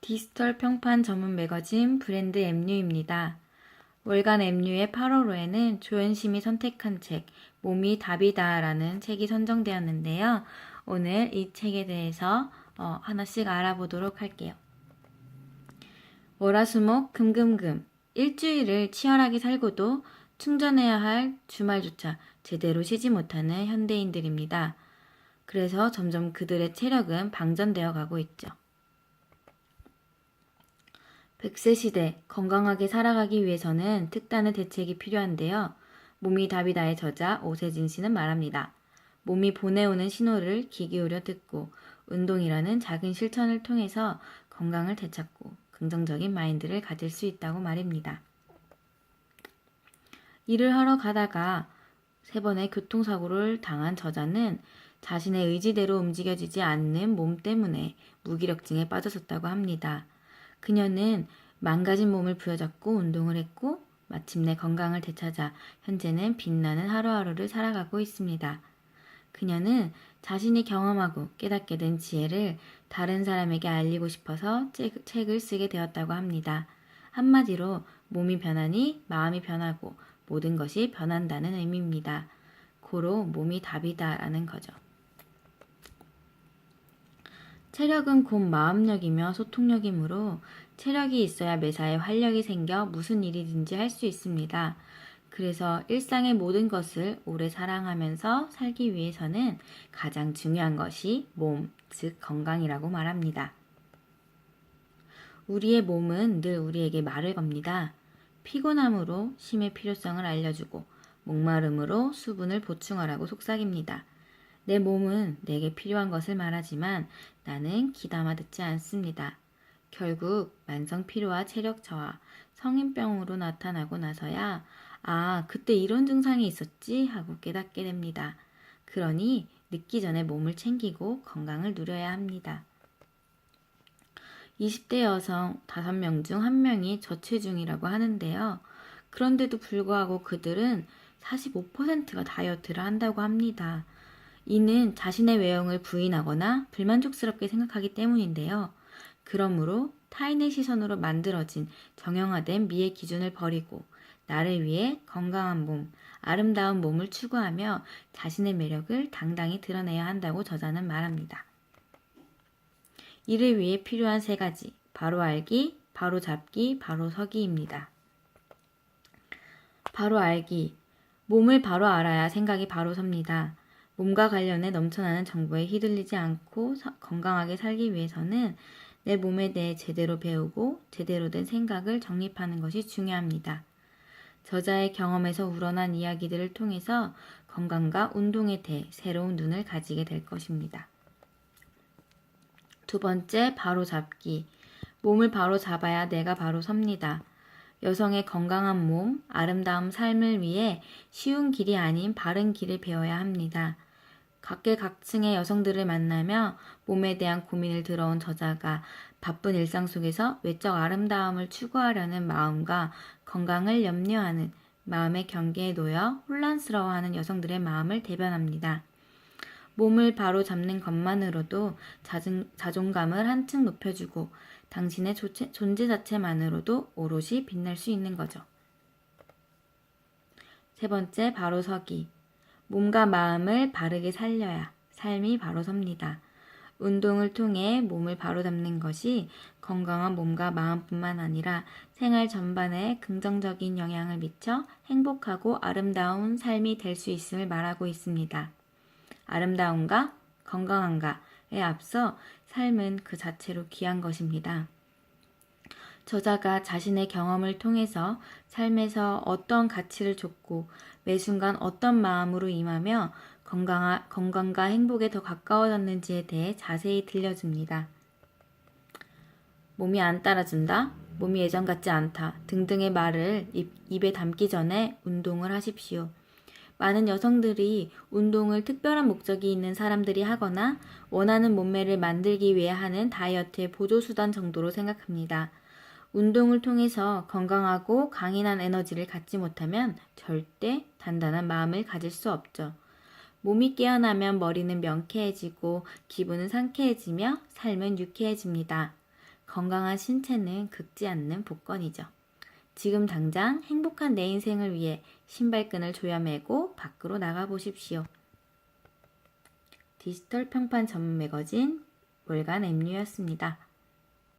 디지털 평판 전문 매거진 브랜드 앱뉴입니다. 월간 앱뉴의 8월호에는 조연심이 선택한 책, 몸이 답이다 라는 책이 선정되었는데요. 오늘 이 책에 대해서 하나씩 알아보도록 할게요. 월화수목 금금금 일주일을 치열하게 살고도 충전해야 할 주말조차 제대로 쉬지 못하는 현대인들입니다. 그래서 점점 그들의 체력은 방전되어 가고 있죠. 100세 시대 건강하게 살아가기 위해서는 특단의 대책이 필요한데요. 몸이 답이다의 저자 오세진 씨는 말합니다. 몸이 보내오는 신호를 귀 기울여 듣고 운동이라는 작은 실천을 통해서 건강을 되찾고 긍정적인 마인드를 가질 수 있다고 말입니다. 일을 하러 가다가 3번의 교통사고를 당한 저자는 자신의 의지대로 움직여지지 않는 몸 때문에 무기력증에 빠졌었다고 합니다. 그녀는 망가진 몸을 부여잡고 운동을 했고 마침내 건강을 되찾아 현재는 빛나는 하루하루를 살아가고 있습니다. 그녀는 자신이 경험하고 깨닫게 된 지혜를 다른 사람에게 알리고 싶어서 책을 쓰게 되었다고 합니다. 한마디로 몸이 변하니 마음이 변하고 모든 것이 변한다는 의미입니다. 고로 몸이 답이다 라는 거죠. 체력은 곧 마음력이며 소통력이므로 체력이 있어야 매사에 활력이 생겨 무슨 일이든지 할 수 있습니다. 그래서 일상의 모든 것을 오래 사랑하면서 살기 위해서는 가장 중요한 것이 몸, 즉 건강이라고 말합니다. 우리의 몸은 늘 우리에게 말을 겁니다. 피곤함으로 쉼의 필요성을 알려주고 목마름으로 수분을 보충하라고 속삭입니다. 내 몸은 내게 필요한 것을 말하지만 나는 귀담아 듣지 않습니다. 결국 만성 피로와 체력 저하, 성인병으로 나타나고 나서야 그때 이런 증상이 있었지 하고 깨닫게 됩니다. 그러니 늦기 전에 몸을 챙기고 건강을 누려야 합니다. 20대 여성 5명 중 1명이 저체중이라고 하는데요. 그런데도 불구하고 그들은 45%가 다이어트를 한다고 합니다. 이는 자신의 외형을 부인하거나 불만족스럽게 생각하기 때문인데요. 그러므로 타인의 시선으로 만들어진 정형화된 미의 기준을 버리고 나를 위해 건강한 몸, 아름다운 몸을 추구하며 자신의 매력을 당당히 드러내야 한다고 저자는 말합니다. 이를 위해 필요한 3가지, 바로 알기, 바로 잡기, 바로 서기입니다. 바로 알기, 몸을 바로 알아야 생각이 바로 섭니다. 몸과 관련해 넘쳐나는 정보에 휘둘리지 않고 건강하게 살기 위해서는 내 몸에 대해 제대로 배우고 제대로 된 생각을 정립하는 것이 중요합니다. 저자의 경험에서 우러난 이야기들을 통해서 건강과 운동에 대해 새로운 눈을 가지게 될 것입니다. 2번째, 바로 잡기. 몸을 바로 잡아야 내가 바로 섭니다. 여성의 건강한 몸, 아름다운 삶을 위해 쉬운 길이 아닌 바른 길을 배워야 합니다. 각계각층의 여성들을 만나며 몸에 대한 고민을 들어온 저자가 바쁜 일상 속에서 외적 아름다움을 추구하려는 마음과 건강을 염려하는 마음의 경계에 놓여 혼란스러워하는 여성들의 마음을 대변합니다. 몸을 바로 잡는 것만으로도 자존감을 한층 높여주고 당신의 존재 자체만으로도 오롯이 빛날 수 있는 거죠. 3번째, 바로 서기. 몸과 마음을 바르게 살려야 삶이 바로 섭니다. 운동을 통해 몸을 바로 잡는 것이 건강한 몸과 마음뿐만 아니라 생활 전반에 긍정적인 영향을 미쳐 행복하고 아름다운 삶이 될 수 있음을 말하고 있습니다. 아름다움과 건강함과에 앞서 삶은 그 자체로 귀한 것입니다. 저자가 자신의 경험을 통해서 삶에서 어떤 가치를 줬고 매 순간 어떤 마음으로 임하며 건강과 행복에 더 가까워졌는지에 대해 자세히 들려줍니다. 몸이 안 따라준다, 몸이 예전 같지 않다 등등의 말을 입에 담기 전에 운동을 하십시오. 많은 여성들이 운동을 특별한 목적이 있는 사람들이 하거나 원하는 몸매를 만들기 위해 하는 다이어트의 보조수단 정도로 생각합니다. 운동을 통해서 건강하고 강인한 에너지를 갖지 못하면 절대 단단한 마음을 가질 수 없죠. 몸이 깨어나면 머리는 명쾌해지고 기분은 상쾌해지며 삶은 유쾌해집니다. 건강한 신체는 긁지 않는 복권이죠. 지금 당장 행복한 내 인생을 위해 신발끈을 조여매고 밖으로 나가보십시오. 디지털 평판 전문 매거진 월간 MU였습니다.